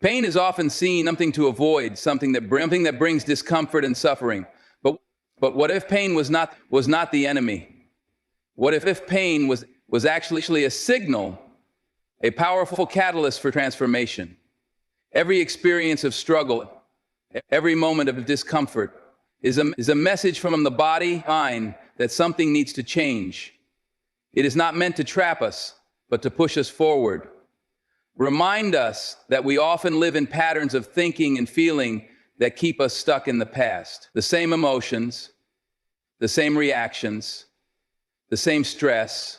Pain is often seen something to avoid, something that brings discomfort and suffering. But what if pain was not the enemy? What if pain was actually a signal, a powerful catalyst for transformation? Every experience of struggle, every moment of discomfort is a message from the body, mind, that something needs to change. It is not meant to trap us, but to push us forward. Remind us that we often live in patterns of thinking and feeling that keep us stuck in the past. The same emotions, the same reactions, the same stress.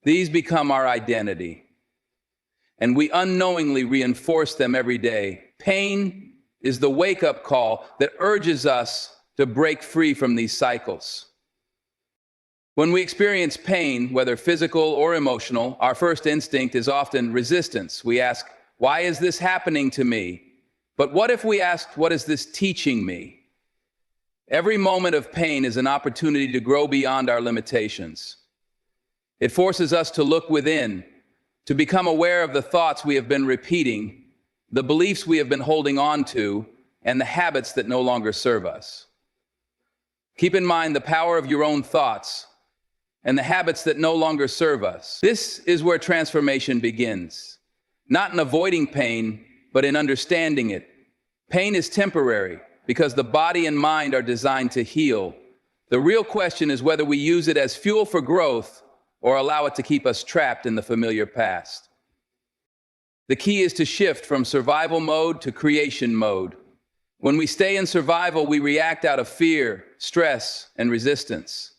These become our identity, and we unknowingly reinforce them every day. Pain is the wake-up call that urges us to break free from these cycles. When we experience pain, whether physical or emotional, our first instinct is often resistance. We ask, why is this happening to me? But what if we asked, what is this teaching me? Every moment of pain is an opportunity to grow beyond our limitations. It forces us to look within, to become aware of the thoughts we have been repeating, the beliefs we have been holding on to, and the habits that no longer serve us. Keep in mind the power of your own thoughts and the habits that no longer serve us. This is where transformation begins, not in avoiding pain, but in understanding it. Pain is temporary because the body and mind are designed to heal. The real question is whether we use it as fuel for growth or allow it to keep us trapped in the familiar past. The key is to shift from survival mode to creation mode. When we stay in survival, we react out of fear, stress, and resistance.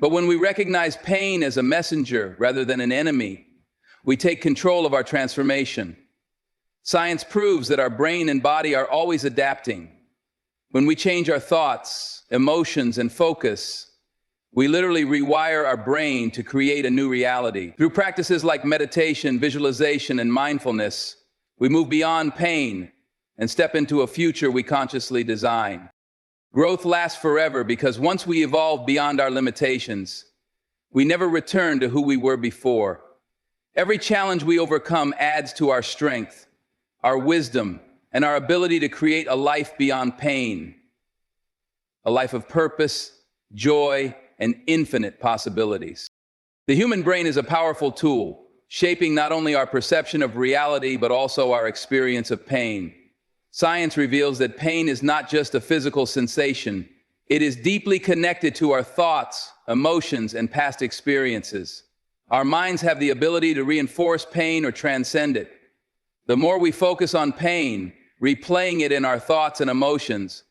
But when we recognize pain as a messenger rather than an enemy, we take control of our transformation. Science proves that our brain and body are always adapting. When we change our thoughts, emotions, and focus, we literally rewire our brain to create a new reality. Through practices like meditation, visualization, and mindfulness, we move beyond pain and step into a future we consciously design. Growth lasts forever because once we evolve beyond our limitations, we never return to who we were before. Every challenge we overcome adds to our strength, our wisdom, and our ability to create a life beyond pain, a life of purpose, joy, and infinite possibilities. The human brain is a powerful tool, shaping not only our perception of reality, but also our experience of pain. Science reveals that pain is not just a physical sensation. It is deeply connected to our thoughts, emotions, and past experiences. Our minds have the ability to reinforce pain or transcend it. The more we focus on pain, replaying it in our thoughts and emotions,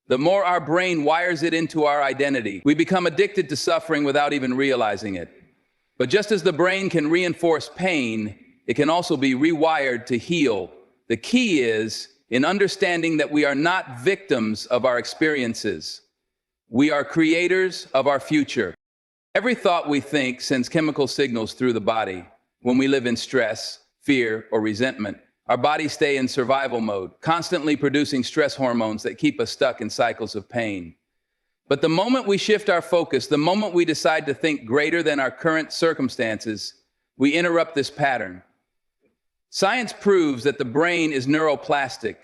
the more our brain wires it into our identity. We become addicted to suffering without even realizing it. But just as the brain can reinforce pain, it can also be rewired to heal. The key is in understanding that we are not victims of our experiences. We are creators of our future. Every thought we think sends chemical signals through the body. When we live in stress, fear, or resentment, our bodies stay in survival mode, constantly producing stress hormones that keep us stuck in cycles of pain. But the moment we shift our focus, the moment we decide to think greater than our current circumstances, we interrupt this pattern. Science proves that the brain is neuroplastic,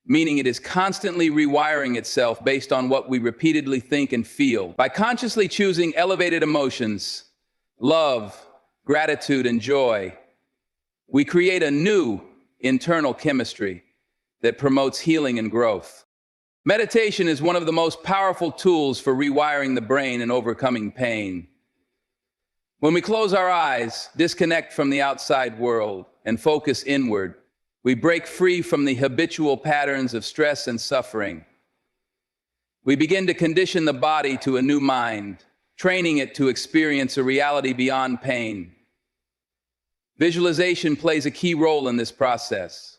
meaning it is constantly rewiring itself based on what we repeatedly think and feel. By consciously choosing elevated emotions, love, gratitude, and joy, we create a new internal chemistry that promotes healing and growth. Meditation is one of the most powerful tools for rewiring the brain and overcoming pain. When we close our eyes, disconnect from the outside world, and focus inward, we break free from the habitual patterns of stress and suffering. We begin to condition the body to a new mind, training it to experience a reality beyond pain. Visualization plays a key role in this process.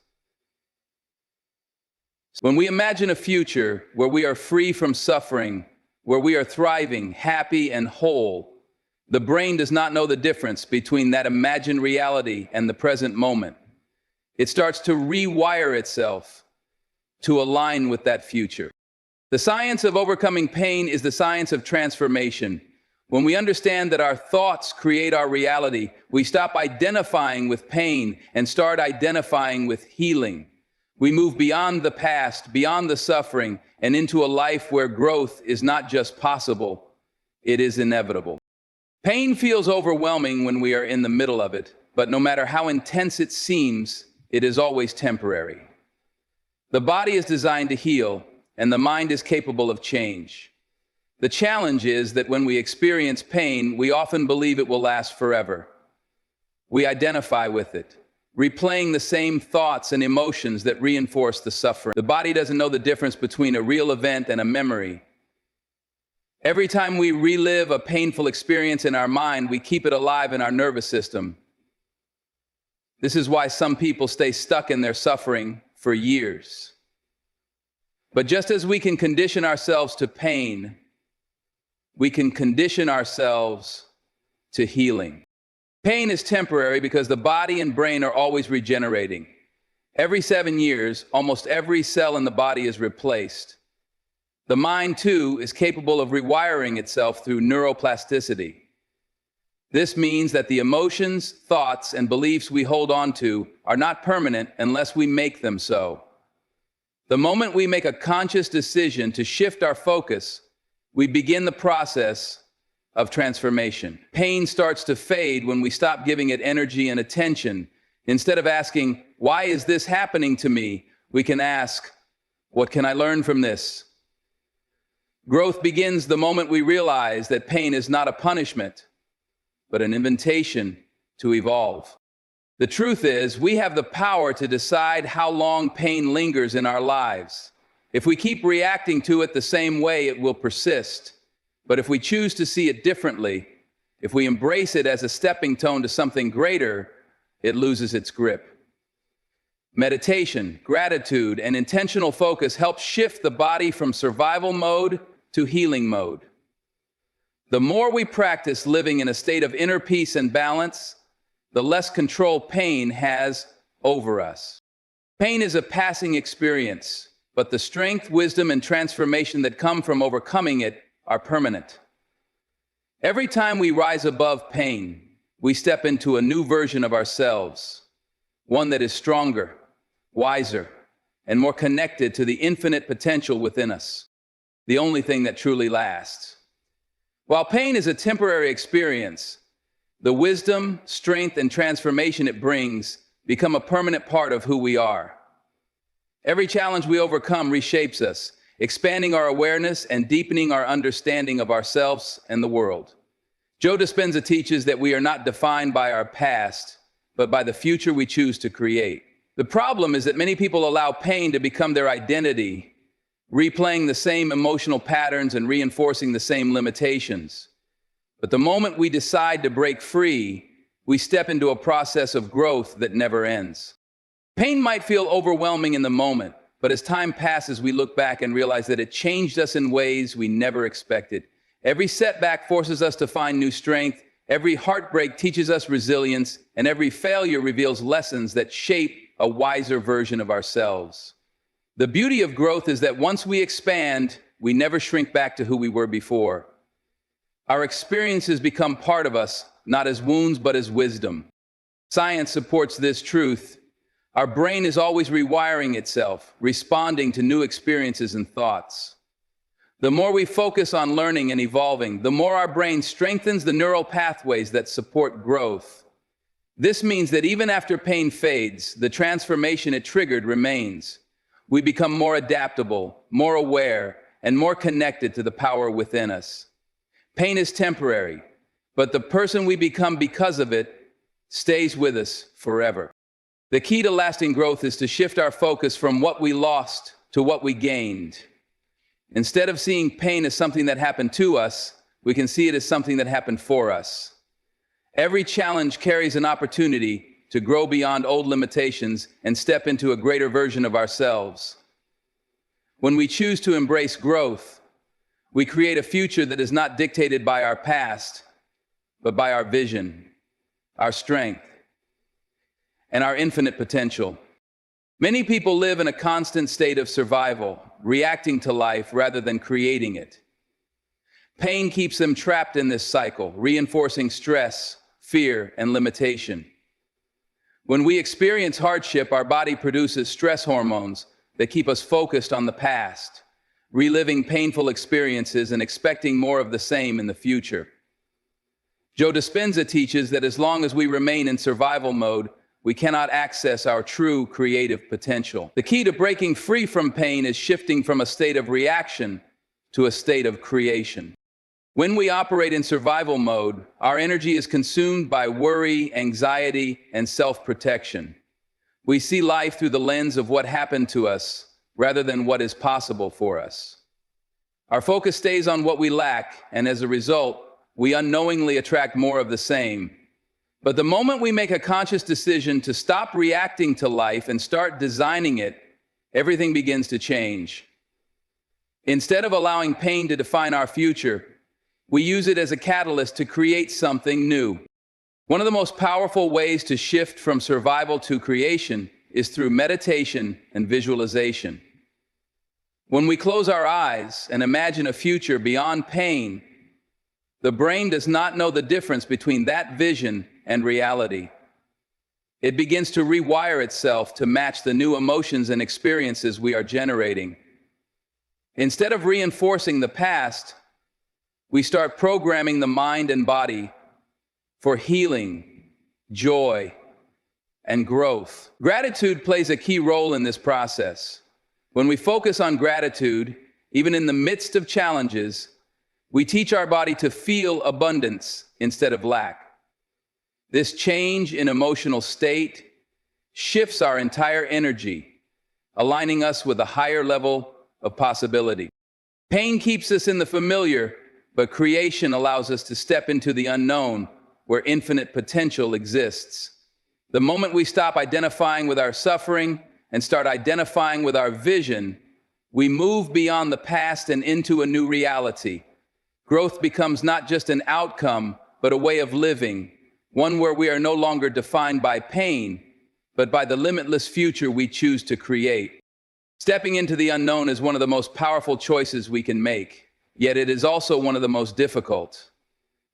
When we imagine a future where we are free from suffering, where we are thriving, happy, and whole, the brain does not know the difference between that imagined reality and the present moment. It starts to rewire itself to align with that future. The science of overcoming pain is the science of transformation. When we understand that our thoughts create our reality, we stop identifying with pain and start identifying with healing. We move beyond the past, beyond the suffering, and into a life where growth is not just possible, it is inevitable. Pain feels overwhelming when we are in the middle of it, but no matter how intense it seems, it is always temporary. The body is designed to heal, and the mind is capable of change. The challenge is that when we experience pain, we often believe it will last forever. We identify with it, replaying the same thoughts and emotions that reinforce the suffering. The body doesn't know the difference between a real event and a memory. Every time we relive a painful experience in our mind, we keep it alive in our nervous system. This is why some people stay stuck in their suffering for years. But just as we can condition ourselves to pain, we can condition ourselves to healing. Pain is temporary because the body and brain are always regenerating. Every 7 years, almost every cell in the body is replaced. The mind, too, is capable of rewiring itself through neuroplasticity. This means that the emotions, thoughts, and beliefs we hold on to are not permanent unless we make them so. The moment we make a conscious decision to shift our focus, we begin the process of transformation. Pain starts to fade when we stop giving it energy and attention. Instead of asking, "Why is this happening to me?" we can ask, "What can I learn from this?" Growth begins the moment we realize that pain is not a punishment, but an invitation to evolve. The truth is, we have the power to decide how long pain lingers in our lives. If we keep reacting to it the same way, it will persist. But if we choose to see it differently, if we embrace it as a stepping stone to something greater, it loses its grip. Meditation, gratitude, and intentional focus help shift the body from survival mode to healing mode. The more we practice living in a state of inner peace and balance, the less control pain has over us. Pain is a passing experience, but the strength, wisdom, and transformation that come from overcoming it are permanent. Every time we rise above pain, we step into a new version of ourselves, one that is stronger, wiser, and more connected to the infinite potential within us, the only thing that truly lasts. While pain is a temporary experience, the wisdom, strength, and transformation it brings become a permanent part of who we are. Every challenge we overcome reshapes us, expanding our awareness and deepening our understanding of ourselves and the world. Joe Dispenza teaches that we are not defined by our past, but by the future we choose to create. The problem is that many people allow pain to become their identity, replaying the same emotional patterns and reinforcing the same limitations. But the moment we decide to break free, we step into a process of growth that never ends. Pain might feel overwhelming in the moment, but as time passes, we look back and realize that it changed us in ways we never expected. Every setback forces us to find new strength, every heartbreak teaches us resilience, and every failure reveals lessons that shape a wiser version of ourselves. The beauty of growth is that once we expand, we never shrink back to who we were before. Our experiences become part of us, not as wounds, but as wisdom. Science supports this truth. Our brain is always rewiring itself, responding to new experiences and thoughts. The more we focus on learning and evolving, the more our brain strengthens the neural pathways that support growth. This means that even after pain fades, the transformation it triggered remains. We become more adaptable, more aware, and more connected to the power within us. Pain is temporary, but the person we become because of it stays with us forever. The key to lasting growth is to shift our focus from what we lost to what we gained. Instead of seeing pain as something that happened to us, we can see it as something that happened for us. Every challenge carries an opportunity to grow beyond old limitations and step into a greater version of ourselves. When we choose to embrace growth, we create a future that is not dictated by our past, but by our vision, our strength, and our infinite potential. Many people live in a constant state of survival, reacting to life rather than creating it. Pain keeps them trapped in this cycle, reinforcing stress, fear, and limitation. When we experience hardship, our body produces stress hormones that keep us focused on the past, reliving painful experiences and expecting more of the same in the future. Joe Dispenza teaches that as long as we remain in survival mode, we cannot access our true creative potential. The key to breaking free from pain is shifting from a state of reaction to a state of creation. When we operate in survival mode, our energy is consumed by worry, anxiety, and self-protection. We see life through the lens of what happened to us rather than what is possible for us. Our focus stays on what we lack, and as a result, we unknowingly attract more of the same. But the moment we make a conscious decision to stop reacting to life and start designing it, everything begins to change. Instead of allowing pain to define our future, we use it as a catalyst to create something new. One of the most powerful ways to shift from survival to creation is through meditation and visualization. When we close our eyes and imagine a future beyond pain, the brain does not know the difference between that vision and reality. It begins to rewire itself to match the new emotions and experiences we are generating. Instead of reinforcing the past, we start programming the mind and body for healing, joy, and growth. Gratitude plays a key role in this process. When we focus on gratitude, even in the midst of challenges, we teach our body to feel abundance instead of lack. This change in emotional state shifts our entire energy, aligning us with a higher level of possibility. Pain keeps us in the familiar, but creation allows us to step into the unknown, where infinite potential exists. The moment we stop identifying with our suffering and start identifying with our vision, we move beyond the past and into a new reality. Growth becomes not just an outcome, but a way of living, one where we are no longer defined by pain, but by the limitless future we choose to create. Stepping into the unknown is one of the most powerful choices we can make. Yet it is also one of the most difficult.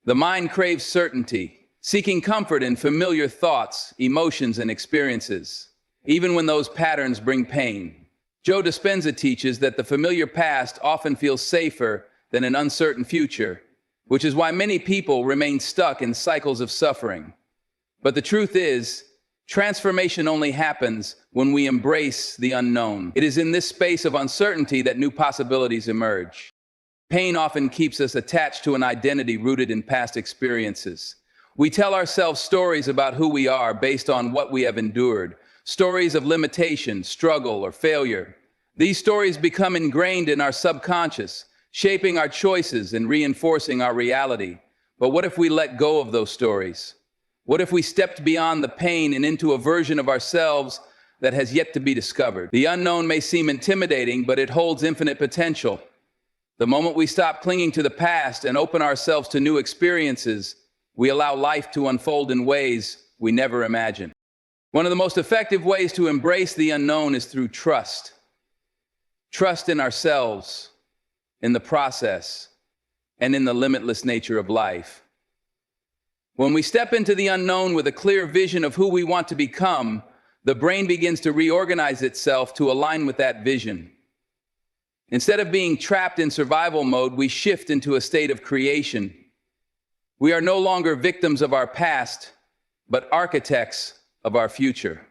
The mind craves certainty, seeking comfort in familiar thoughts, emotions, and experiences, even when those patterns bring pain. Joe Dispenza teaches that the familiar past often feels safer than an uncertain future, which is why many people remain stuck in cycles of suffering. But the truth is, transformation only happens when we embrace the unknown. It is in this space of uncertainty that new possibilities emerge. Pain often keeps us attached to an identity rooted in past experiences. We tell ourselves stories about who we are based on what we have endured, stories of limitation, struggle, or failure. These stories become ingrained in our subconscious, shaping our choices and reinforcing our reality. But what if we let go of those stories? What if we stepped beyond the pain and into a version of ourselves that has yet to be discovered? The unknown may seem intimidating, but it holds infinite potential. The moment we stop clinging to the past and open ourselves to new experiences, we allow life to unfold in ways we never imagined. One of the most effective ways to embrace the unknown is through trust. Trust in ourselves, in the process, and in the limitless nature of life. When we step into the unknown with a clear vision of who we want to become, the brain begins to reorganize itself to align with that vision. Instead of being trapped in survival mode, we shift into a state of creation. We are no longer victims of our past, but architects of our future.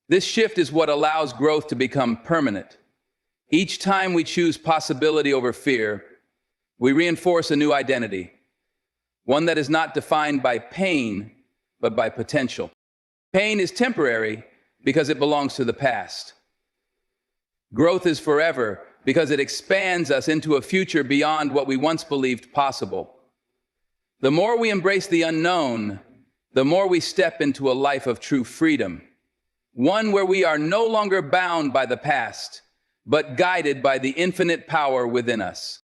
This shift is what allows growth to become permanent. Each time we choose possibility over fear, we reinforce a new identity, one that is not defined by pain, but by potential. Pain is temporary because it belongs to the past. Growth is forever because it expands us into a future beyond what we once believed possible. The more we embrace the unknown, the more we step into a life of true freedom, one where we are no longer bound by the past, but guided by the infinite power within us.